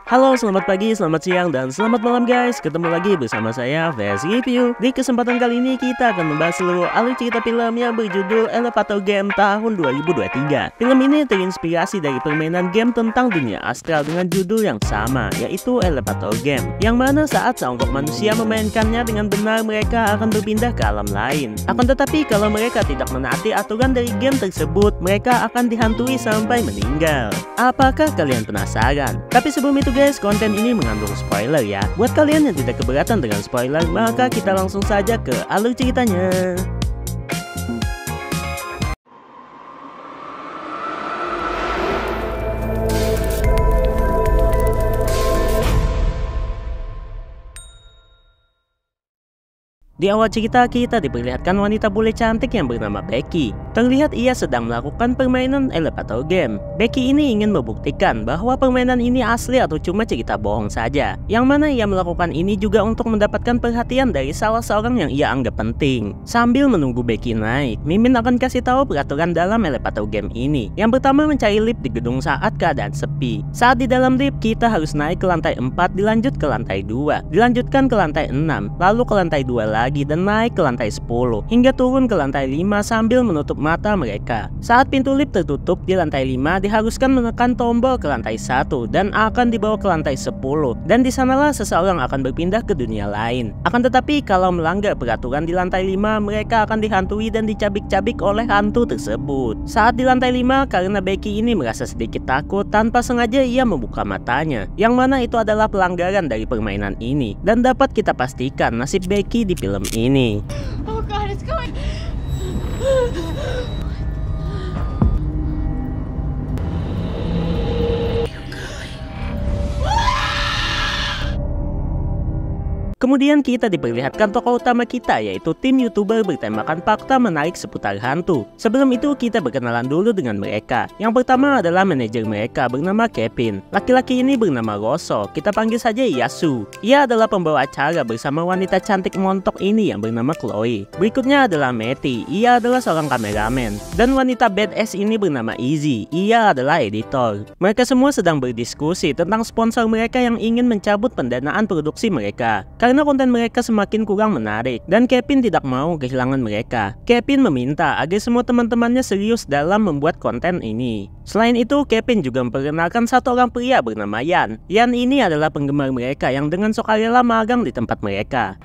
Halo, selamat pagi, selamat siang, dan selamat malam guys. Ketemu lagi bersama saya, VS Review. Di kesempatan kali ini kita akan membahas seluruh alur cerita film yang berjudul Elevator Game tahun 2023. Film ini terinspirasi dari permainan game tentang dunia astral dengan judul yang sama, yaitu Elevator Game. Yang mana saat seonggok manusia memainkannya dengan benar, mereka akan berpindah ke alam lain. Akan tetapi kalau mereka tidak menaati aturan dari game tersebut, mereka akan dihantui sampai meninggal. Apakah kalian penasaran? Tapi sebelum itu guys, konten ini mengandung spoiler ya. Buat kalian yang tidak keberatan dengan spoiler, maka kita langsung saja ke alur ceritanya. Di awal cerita, kita diperlihatkan wanita bule cantik yang bernama Becky. Terlihat ia sedang melakukan permainan elevator game. Becky ini ingin membuktikan bahwa permainan ini asli atau cuma cerita bohong saja. Yang mana ia melakukan ini juga untuk mendapatkan perhatian dari salah seorang yang ia anggap penting. Sambil menunggu Becky naik, Mimin akan kasih tahu peraturan dalam elevator game ini. Yang pertama, mencari lift di gedung saat keadaan sepi. Saat di dalam lift, kita harus naik ke lantai 4, dilanjut ke lantai 2, dilanjutkan ke lantai 6, lalu ke lantai 2 lagi, dan naik ke lantai 10 hingga turun ke lantai 5 sambil menutup mata mereka. Saat pintu lift tertutup di lantai 5, diharuskan menekan tombol ke lantai 1 dan akan dibawa ke lantai 10, dan di sanalah seseorang akan berpindah ke dunia lain. Akan tetapi kalau melanggar peraturan di lantai 5, mereka akan dihantui dan dicabik-cabik oleh hantu tersebut. Saat di lantai 5, karena Becky ini merasa sedikit takut, tanpa sengaja ia membuka matanya, yang mana itu adalah pelanggaran dari permainan ini, dan dapat kita pastikan nasib Becky di film ini. Oh God, it's going. Kemudian kita diperlihatkan tokoh utama kita, yaitu tim YouTuber bertemakan fakta menarik seputar hantu. Sebelum itu kita berkenalan dulu dengan mereka. Yang pertama adalah manajer mereka bernama Kevin. Laki-laki ini bernama Rosso, kita panggil saja Yasu. Ia adalah pembawa acara bersama wanita cantik montok ini yang bernama Chloe. Berikutnya adalah Matty, ia adalah seorang kameramen. Dan wanita badass ini bernama Izzy, ia adalah editor. Mereka semua sedang berdiskusi tentang sponsor mereka yang ingin mencabut pendanaan produksi mereka karena konten mereka semakin kurang menarik, dan Kevin tidak mau kehilangan mereka. Kevin meminta agar semua teman-temannya serius dalam membuat konten ini. Selain itu, Kevin juga memperkenalkan satu orang pria bernama Yan. Yan ini adalah penggemar mereka yang dengan sukarela magang di tempat mereka.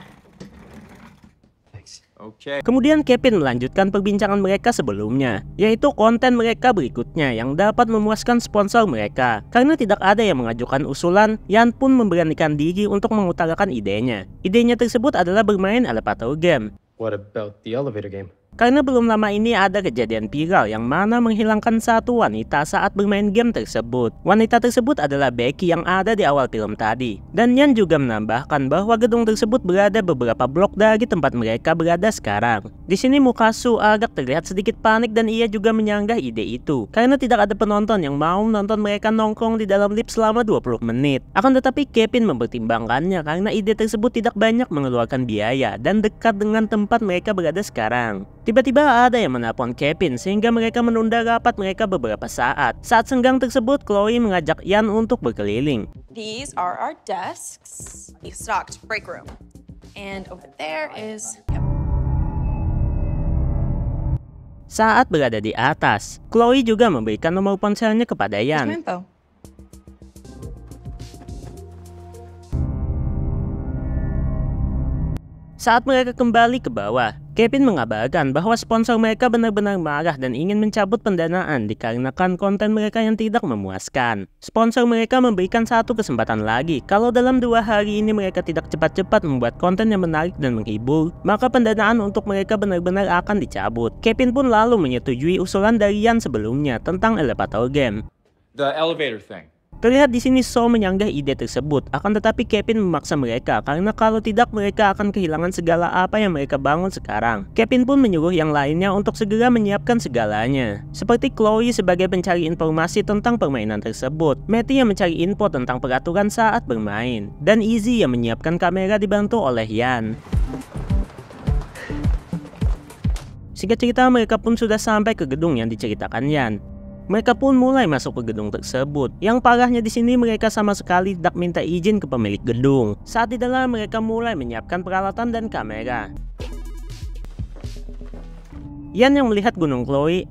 Kemudian Kevin melanjutkan perbincangan mereka sebelumnya, yaitu konten mereka berikutnya yang dapat memuaskan sponsor mereka. Karena tidak ada yang mengajukan usulan, Yan pun memberanikan diri untuk mengutarakan idenya. Idenya tersebut adalah bermain elevator game. What about the elevator game? Karena belum lama ini ada kejadian viral yang mana menghilangkan satu wanita saat bermain game tersebut. Wanita tersebut adalah Becky yang ada di awal film tadi. Dan Yan juga menambahkan bahwa gedung tersebut berada beberapa blok dari tempat mereka berada sekarang. Di sini Mukasu agak terlihat sedikit panik dan ia juga menyanggah ide itu. Karena tidak ada penonton yang mau menonton mereka nongkrong di dalam lift selama 20 menit. Akan tetapi Kevin mempertimbangkannya karena ide tersebut tidak banyak mengeluarkan biaya dan dekat dengan tempat mereka berada sekarang. Tiba-tiba ada yang menelpon Kevin sehingga mereka menunda rapat mereka beberapa saat. Saat senggang tersebut, Chloe mengajak Yan untuk berkeliling. These are our desks. We stocked break room, and over there is. Saat berada di atas, Chloe juga memberikan nomor ponselnya kepada Yan. Saat mereka kembali ke bawah, Kevin mengabarkan bahwa sponsor mereka benar-benar marah dan ingin mencabut pendanaan dikarenakan konten mereka yang tidak memuaskan. Sponsor mereka memberikan satu kesempatan lagi. Kalau dalam 2 hari ini mereka tidak cepat-cepat membuat konten yang menarik dan menghibur, maka pendanaan untuk mereka benar-benar akan dicabut. Kevin pun lalu menyetujui usulan dari Yan sebelumnya tentang elevator game. The elevator thing. Terlihat di sini So menyanggah ide tersebut, akan tetapi Kevin memaksa mereka karena kalau tidak mereka akan kehilangan segala apa yang mereka bangun sekarang. Kevin pun menyuruh yang lainnya untuk segera menyiapkan segalanya. Seperti Chloe sebagai pencari informasi tentang permainan tersebut, Matty yang mencari info tentang peraturan saat bermain, dan Izzy yang menyiapkan kamera dibantu oleh Yan. Singkat cerita, mereka pun sudah sampai ke gedung yang diceritakan Yan. Mereka pun mulai masuk ke gedung tersebut. Yang parahnya di sini mereka sama sekali tidak minta izin ke pemilik gedung. Saat di dalam mereka mulai menyiapkan peralatan dan kamera. Ian yang melihat gunung Chloe,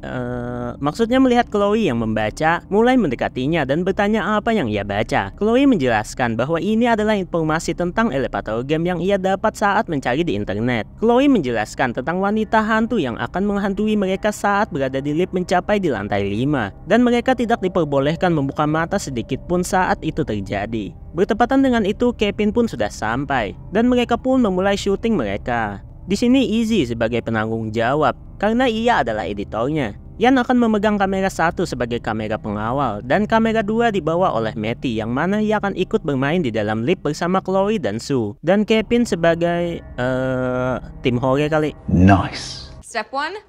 maksudnya melihat Chloe yang membaca, mulai mendekatinya dan bertanya apa yang ia baca. Chloe menjelaskan bahwa ini adalah informasi tentang elevator game yang ia dapat saat mencari di internet. Chloe menjelaskan tentang wanita hantu yang akan menghantui mereka saat berada di lift mencapai di lantai 5. Dan mereka tidak diperbolehkan membuka mata sedikit pun saat itu terjadi. Bertepatan dengan itu, Kevin pun sudah sampai, dan mereka pun memulai syuting mereka. Di sini Izzy sebagai penanggung jawab karena ia adalah editornya. Ian akan memegang kamera 1 sebagai kamera pengawal dan kamera 2 dibawa oleh Matty yang mana ia akan ikut bermain di dalam lift bersama Chloe dan Sue. Dan Kevin sebagai tim horror kali. Nice. Step 1,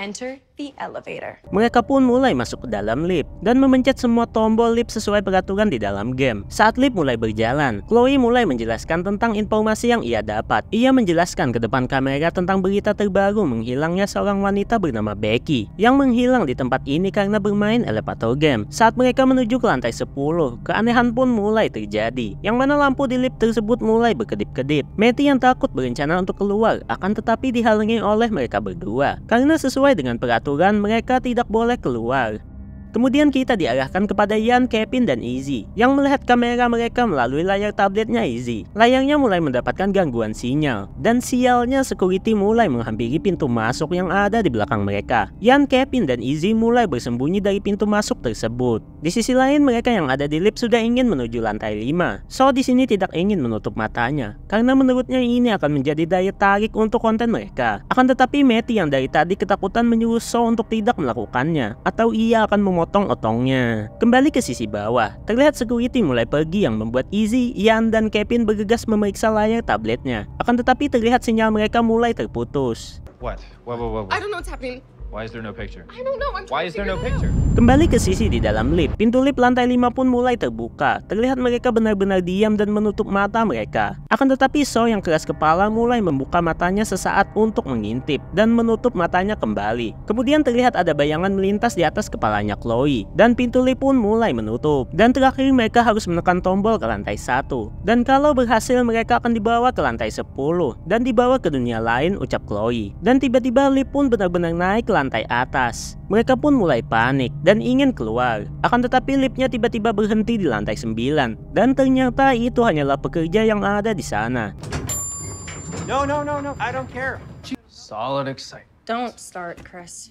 enter the elevator. Mereka pun mulai masuk ke dalam lift dan memencet semua tombol lift sesuai peraturan di dalam game. Saat lift mulai berjalan, Chloe mulai menjelaskan tentang informasi yang ia dapat. Ia menjelaskan ke depan kamera tentang berita terbaru menghilangnya seorang wanita bernama Becky yang menghilang di tempat ini karena bermain elevator game. Saat mereka menuju ke lantai 10, keanehan pun mulai terjadi, yang mana lampu di lift tersebut mulai berkedip-kedip. Matty yang takut berencana untuk keluar, akan tetapi dihalangi oleh mereka berdua karena sesuai dengan peraturan mereka tidak boleh keluar. Kemudian kita diarahkan kepada Ian, Kevin, dan Izzy yang melihat kamera mereka melalui layar tabletnya Izzy. Layarnya mulai mendapatkan gangguan sinyal dan sialnya security mulai menghampiri pintu masuk yang ada di belakang mereka. Ian, Kevin, dan Izzy mulai bersembunyi dari pintu masuk tersebut. Di sisi lain mereka yang ada di lift sudah ingin menuju lantai 5. So di sini tidak ingin menutup matanya karena menurutnya ini akan menjadi daya tarik untuk konten mereka. Akan tetapi Matty yang dari tadi ketakutan menyuruh So untuk tidak melakukannya atau ia akan memotong otongnya. Kembali ke sisi bawah, terlihat security mulai pergi yang membuat Izzy, Ian, dan Kevin bergegas memeriksa layar tabletnya. Akan tetapi terlihat sinyal mereka mulai terputus. What? I don't know what's happening. Why is there no picture? I don't know. I'm Why trying is to there no figure it out. picture? Kembali ke sisi di dalam lift, pintu lift lantai 5 pun mulai terbuka. Terlihat mereka benar-benar diam dan menutup mata mereka. Akan tetapi So yang keras kepala mulai membuka matanya sesaat untuk mengintip dan menutup matanya kembali. Kemudian terlihat ada bayangan melintas di atas kepalanya Chloe dan pintu lift pun mulai menutup. Dan terakhir mereka harus menekan tombol ke lantai 1. Dan kalau berhasil mereka akan dibawa ke lantai 10 dan dibawa ke dunia lain, ucap Chloe. Dan tiba-tiba lift pun benar-benar naik ke lantai atas. Mereka pun mulai panik dan ingin keluar. Akan tetapi liftnya tiba-tiba berhenti di lantai 9. Dan ternyata itu hanyalah pekerja yang ada di sana. No. I don't care. Solid excitement. Don't start, Chris.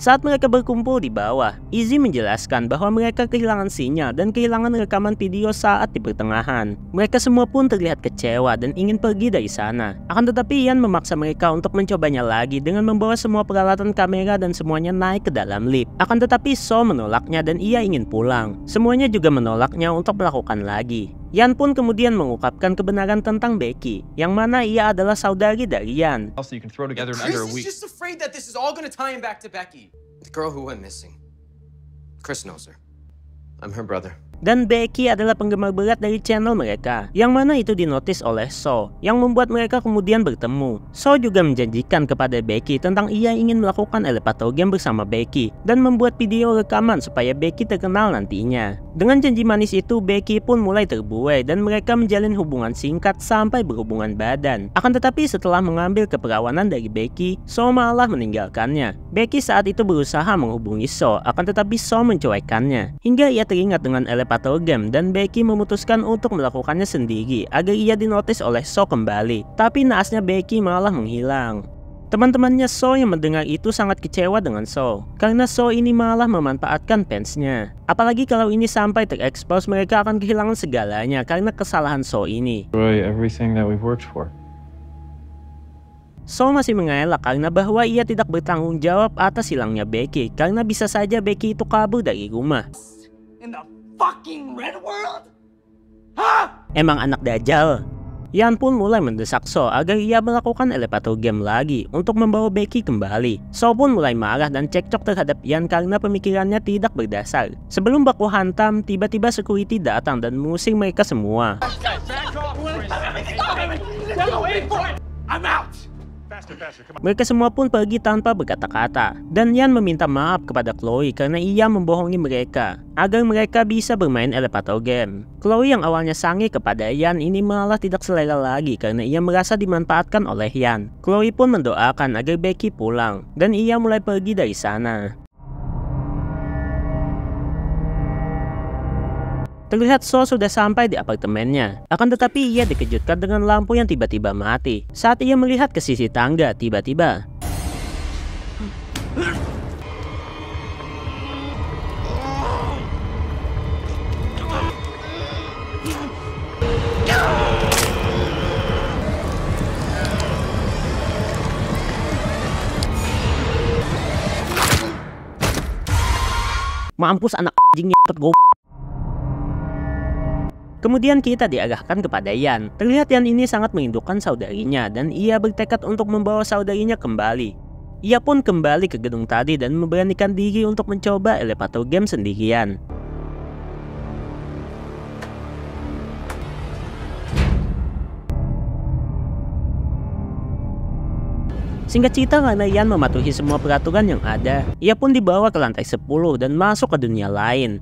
Saat mereka berkumpul di bawah, Izzy menjelaskan bahwa mereka kehilangan sinyal dan kehilangan rekaman video saat di pertengahan. Mereka semua pun terlihat kecewa dan ingin pergi dari sana. Akan tetapi Ian memaksa mereka untuk mencobanya lagi dengan membawa semua peralatan kamera dan semuanya naik ke dalam lift. Akan tetapi So menolaknya dan ia ingin pulang. Semuanya juga menolaknya untuk melakukan lagi. Ian pun kemudian mengungkapkan kebenaran tentang Becky, yang mana ia adalah saudari dari Ian. Also, you can throw together in Chris under a is week. just afraid that this is all gonna tie him back to Becky. The girl who went missing. Chris knows her. I'm her brother. Dan Becky adalah penggemar berat dari channel mereka, yang mana itu dinotis oleh So, yang membuat mereka kemudian bertemu. So juga menjanjikan kepada Becky tentang ia ingin melakukan elevator game bersama Becky, dan membuat video rekaman supaya Becky terkenal nantinya. Dengan janji manis itu, Becky pun mulai terbuai dan mereka menjalin hubungan singkat sampai berhubungan badan. Akan tetapi setelah mengambil keperawanan dari Becky, So malah meninggalkannya. Becky saat itu berusaha menghubungi So, akan tetapi So mencuekannya. Hingga ia teringat dengan elevator game dan Becky memutuskan untuk melakukannya sendiri agar ia dinotis oleh So kembali. Tapi naasnya Becky malah menghilang. Teman-temannya So yang mendengar itu sangat kecewa dengan So, karena So ini malah memanfaatkan fansnya. Apalagi kalau ini sampai terekspos, mereka akan kehilangan segalanya karena kesalahan So ini. Destroy everything that we've worked for. So masih mengelak karena bahwa ia tidak bertanggung jawab atas hilangnya Becky, karena bisa saja Becky itu kabur dari rumah. In the fucking red world? Emang anak dajal. Ian pun mulai mendesak So agar ia melakukan elevator game lagi untuk membawa Becky kembali. So pun mulai marah dan cekcok terhadap Ian karena pemikirannya tidak berdasar. Sebelum baku hantam, tiba-tiba security datang dan mengusir mereka semua. I'm out! Mereka semua pun pergi tanpa berkata-kata, dan Ian meminta maaf kepada Chloe karena ia membohongi mereka agar mereka bisa bermain elevator game. Chloe yang awalnya sange kepada Ian ini malah tidak selera lagi karena ia merasa dimanfaatkan oleh Ian. Chloe pun mendoakan agar Becky pulang, dan ia mulai pergi dari sana. Terlihat So sudah sampai di apartemennya. Akan tetapi ia dikejutkan dengan lampu yang tiba-tiba mati. Saat ia melihat ke sisi tangga, tiba-tiba mampus anak anjing nyetet gue. Kemudian kita diarahkan kepada Ian. Terlihat Ian ini sangat merindukan saudarinya dan ia bertekad untuk membawa saudarinya kembali. Ia pun kembali ke gedung tadi dan memberanikan diri untuk mencoba elevator game sendirian. Singkat cerita, karena Ian mematuhi semua peraturan yang ada, ia pun dibawa ke lantai 10 dan masuk ke dunia lain.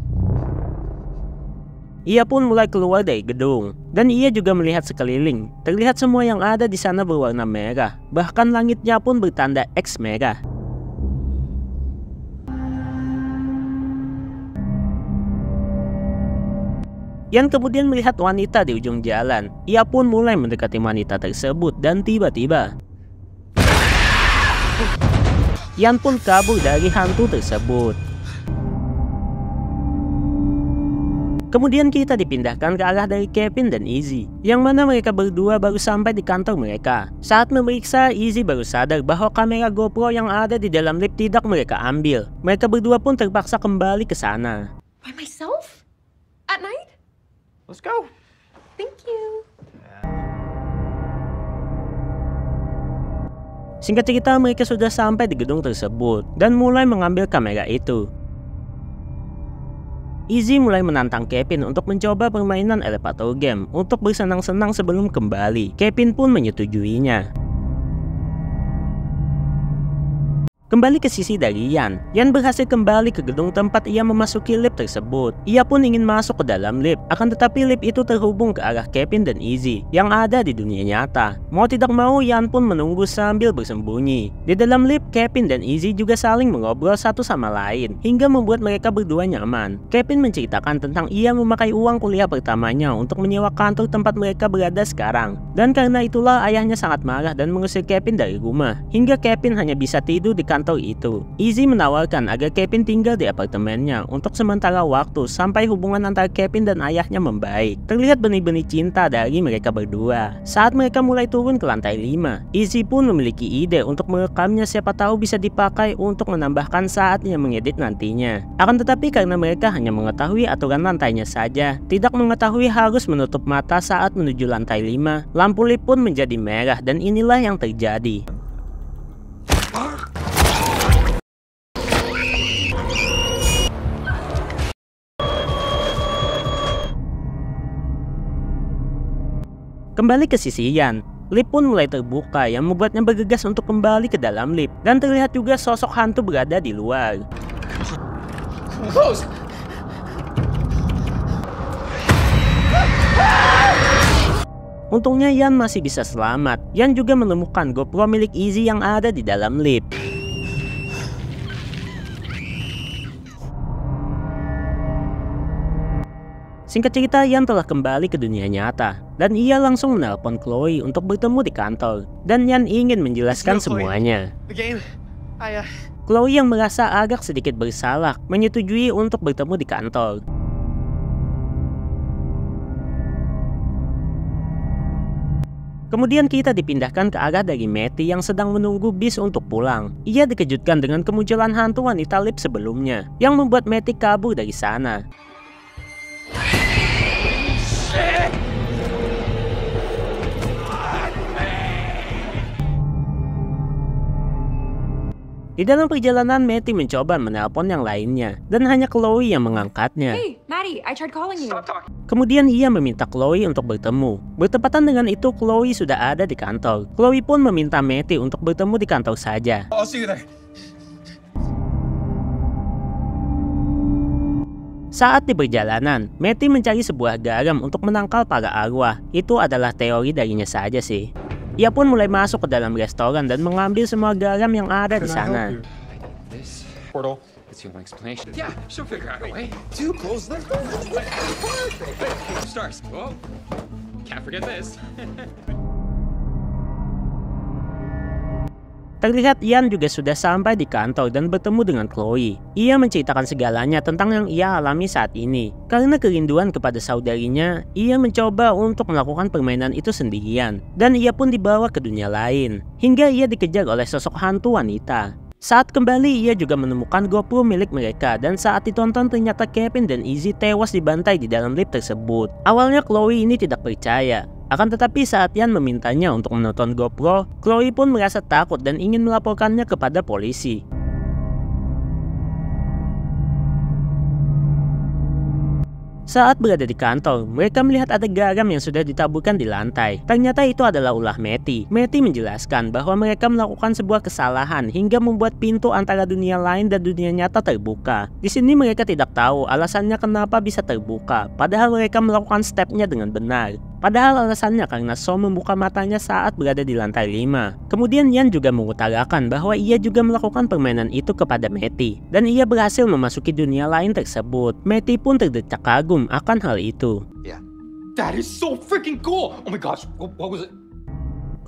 Ia pun mulai keluar dari gedung, dan ia juga melihat sekeliling. Terlihat semua yang ada di sana berwarna merah, bahkan langitnya pun bertanda X merah. Ian kemudian melihat wanita di ujung jalan. Ia pun mulai mendekati wanita tersebut dan tiba-tiba Ian pun kabur dari hantu tersebut. Kemudian kita dipindahkan ke arah dari Kevin dan Izzy, yang mana mereka berdua baru sampai di kantor mereka. Saat memeriksa, Izzy baru sadar bahwa kamera GoPro yang ada di dalam lift tidak mereka ambil. Mereka berdua pun terpaksa kembali ke sana. By myself? At night? Let's go. Thank you. Singkat cerita, mereka sudah sampai di gedung tersebut dan mulai mengambil kamera itu. Izzy mulai menantang Kevin untuk mencoba permainan elevator game untuk bersenang-senang sebelum kembali. Kevin pun menyetujuinya. Kembali ke sisi dari Ian berhasil kembali ke gedung tempat ia memasuki lift tersebut. Ia pun ingin masuk ke dalam lift, akan tetapi lift itu terhubung ke arah Kevin dan Izzy yang ada di dunia nyata. Mau tidak mau, Ian pun menunggu sambil bersembunyi. Di dalam lift, Kevin dan Izzy juga saling mengobrol satu sama lain hingga membuat mereka berdua nyaman. Kevin menceritakan tentang ia memakai uang kuliah pertamanya untuk menyewa kantor tempat mereka berada sekarang. Dan karena itulah ayahnya sangat marah dan mengusir Kevin dari rumah, hingga Kevin hanya bisa tidur di kantor itu. Izzy menawarkan agar Kevin tinggal di apartemennya untuk sementara waktu sampai hubungan antara Kevin dan ayahnya membaik. Terlihat benih-benih cinta dari mereka berdua. Saat mereka mulai turun ke lantai 5, Izzy pun memiliki ide untuk merekamnya, siapa tahu bisa dipakai untuk menambahkan saatnya mengedit nantinya. Akan tetapi karena mereka hanya mengetahui aturan lantainya saja, tidak mengetahui harus menutup mata saat menuju lantai 5, lampu lift pun menjadi merah dan inilah yang terjadi. Kembali ke sisi Ian, lift pun mulai terbuka yang membuatnya bergegas untuk kembali ke dalam lift. Dan terlihat juga sosok hantu berada di luar. Untungnya Ian masih bisa selamat. Ian juga menemukan GoPro milik Izzy yang ada di dalam lift. Singkat cerita, Ian telah kembali ke dunia nyata dan ia langsung menelpon Chloe untuk bertemu di kantor. Dan Ian ingin menjelaskan semuanya. Chloe yang merasa agak sedikit bersalah menyetujui untuk bertemu di kantor. Kemudian kita dipindahkan ke arah dari Matty yang sedang menunggu bis untuk pulang. Ia dikejutkan dengan kemunculan hantu wanita lift sebelumnya yang membuat Matty kabur dari sana. Di dalam perjalanan, Matty mencoba menelpon yang lainnya, dan hanya Chloe yang mengangkatnya. Hey, Maddie, I tried calling you. Kemudian ia meminta Chloe untuk bertemu. Bertepatan dengan itu, Chloe sudah ada di kantor. Chloe pun meminta Matty untuk bertemu di kantor saja. I'll see you there. Saat di perjalanan, Matty mencari sebuah garam untuk menangkal para arwah. Itu adalah teori darinya saja sih. Ia pun mulai masuk ke dalam restoran dan mengambil semua garam yang ada di sana. This portal. It's the only explanation. Yeah, she'll figure out a way. Too close. Let's go. Stars. Whoa. Can't forget this. Terlihat Ian juga sudah sampai di kantor dan bertemu dengan Chloe. Ia menceritakan segalanya tentang yang ia alami saat ini. Karena kerinduan kepada saudarinya, ia mencoba untuk melakukan permainan itu sendirian. Dan ia pun dibawa ke dunia lain. Hingga ia dikejar oleh sosok hantu wanita. Saat kembali, ia juga menemukan GoPro milik mereka. Dan saat ditonton, ternyata Kevin dan Izzy tewas dibantai di dalam lift tersebut. Awalnya Chloe ini tidak percaya. Akan tetapi saat Ian memintanya untuk menonton GoPro, Chloe pun merasa takut dan ingin melaporkannya kepada polisi. Saat berada di kantor, mereka melihat ada garam yang sudah ditaburkan di lantai. Ternyata itu adalah ulah Matty. Matty menjelaskan bahwa mereka melakukan sebuah kesalahan hingga membuat pintu antara dunia lain dan dunia nyata terbuka. Di sini mereka tidak tahu alasannya kenapa bisa terbuka, padahal mereka melakukan stepnya dengan benar. Padahal alasannya karena So membuka matanya saat berada di lantai 5. Kemudian Ian juga mengutarakan bahwa ia juga melakukan permainan itu kepada Matty. Dan ia berhasil memasuki dunia lain tersebut. Matty pun terdecak kagum akan hal itu. Yeah. That is so freaking cool. Oh my gosh. What was it?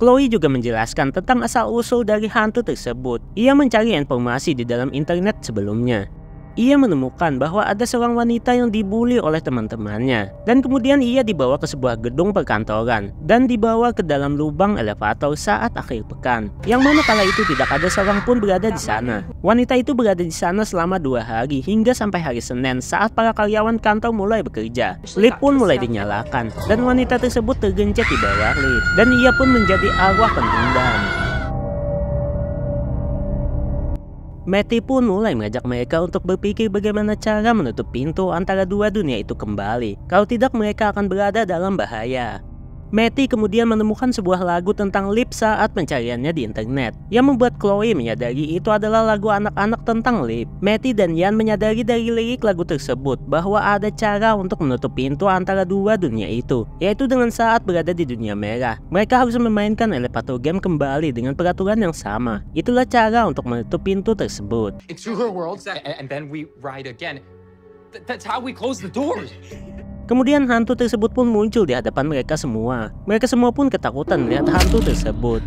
Chloe juga menjelaskan tentang asal-usul dari hantu tersebut. Ia mencari informasi di dalam internet sebelumnya. Ia menemukan bahwa ada seorang wanita yang dibully oleh teman-temannya. Dan kemudian ia dibawa ke sebuah gedung perkantoran. Dan dibawa ke dalam lubang elevator saat akhir pekan. Yang mana kala itu tidak ada seorang pun berada di sana. Wanita itu berada di sana selama 2 hari hingga sampai hari Senin saat para karyawan kantor mulai bekerja. Lift pun mulai dinyalakan. Dan wanita tersebut tergencet di bawah lift. Dan ia pun menjadi arwah pendendam. Matty pun mulai mengajak mereka untuk berpikir bagaimana cara menutup pintu antara dua dunia itu kembali. Kalau tidak mereka akan berada dalam bahaya. Matty kemudian menemukan sebuah lagu tentang lift saat pencariannya di internet. Yang membuat Chloe menyadari itu adalah lagu anak-anak tentang lift. Matty dan Ian menyadari dari lirik lagu tersebut bahwa ada cara untuk menutup pintu antara dua dunia itu. Yaitu dengan saat berada di dunia merah. Mereka harus memainkan elevator game kembali dengan peraturan yang sama. Itulah cara untuk menutup pintu tersebut. Into her world, and then we ride again. That's how we close the doors. Kemudian hantu tersebut pun muncul di hadapan mereka semua. Mereka semua pun ketakutan melihat hantu tersebut.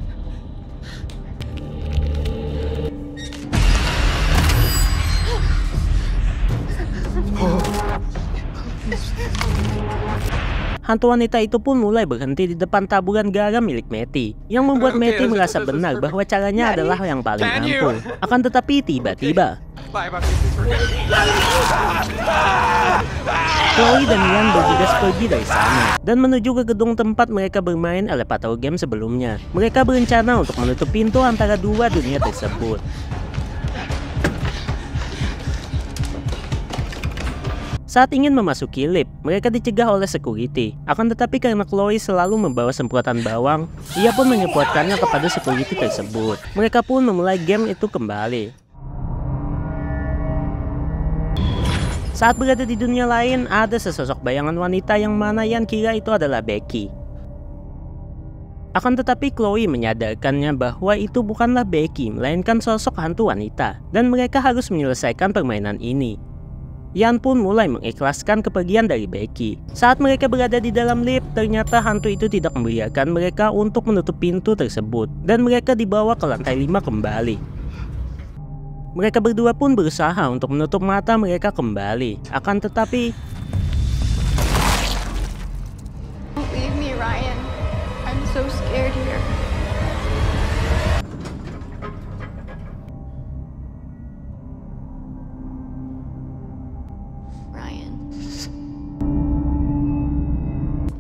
Hantu wanita itu pun mulai berhenti di depan taburan garam milik Matty. Yang membuat Matty merasa benar bahwa caranya adalah yang paling ampuh. Akan tetapi tiba-tiba Chloe dan Ian bergegas pergi dari sana dan menuju ke gedung tempat mereka bermain elevator game sebelumnya. Mereka berencana untuk menutup pintu antara dua dunia tersebut. Saat ingin memasuki lift, mereka dicegah oleh security. Akan tetapi karena Chloe selalu membawa semprotan bawang, ia pun menyemprotkannya kepada security tersebut. Mereka pun memulai game itu kembali. Saat berada di dunia lain, ada sesosok bayangan wanita yang mana Ian kira itu adalah Becky. Akan tetapi Chloe menyadarkannya bahwa itu bukanlah Becky, melainkan sosok hantu wanita. Dan mereka harus menyelesaikan permainan ini. Ian pun mulai mengikhlaskan kepergian dari Becky. Saat mereka berada di dalam lift, ternyata hantu itu tidak membiarkan mereka untuk menutup pintu tersebut. Dan mereka dibawa ke lantai 5 kembali. Mereka berdua pun berusaha untuk menutup mata mereka kembali. Akan tetapi Don't leave me, Ryan. I'm so scared here. Ryan.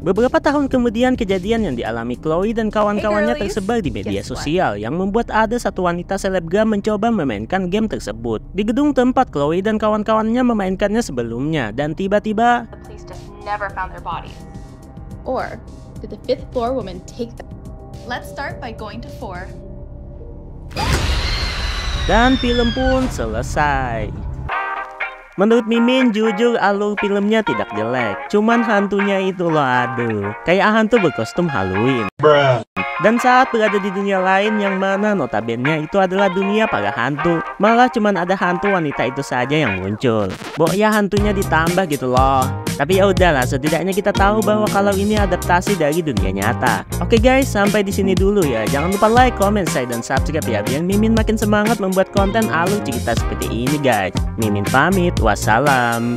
Beberapa tahun kemudian, kejadian yang dialami Chloe dan kawan-kawannya Hey girlies, tersebar di media guess what? sosial yang membuat ada satu wanita selebgram mencoba memainkan game tersebut di gedung tempat Chloe dan kawan-kawannya memainkannya sebelumnya, dan tiba-tiba The police just never found their bodies. Or did the fifth floor woman take them? Let's start by going to 4. dan film pun selesai. Menurut Mimin, jujur alur filmnya tidak jelek, cuman hantunya itu loh, aduh, kayak hantu berkostum Halloween. Dan saat berada di dunia lain yang mana notabene itu adalah dunia para hantu, malah cuman ada hantu wanita itu saja yang muncul. Ya hantunya ditambah gitu loh. Tapi ya udahlah, setidaknya kita tahu bahwa kalau ini adaptasi dari dunia nyata. Oke guys, sampai di sini dulu ya. Jangan lupa like, comment, share, dan subscribe ya, biar Mimin makin semangat membuat konten alur cerita seperti ini guys. Mimin pamit, wassalam.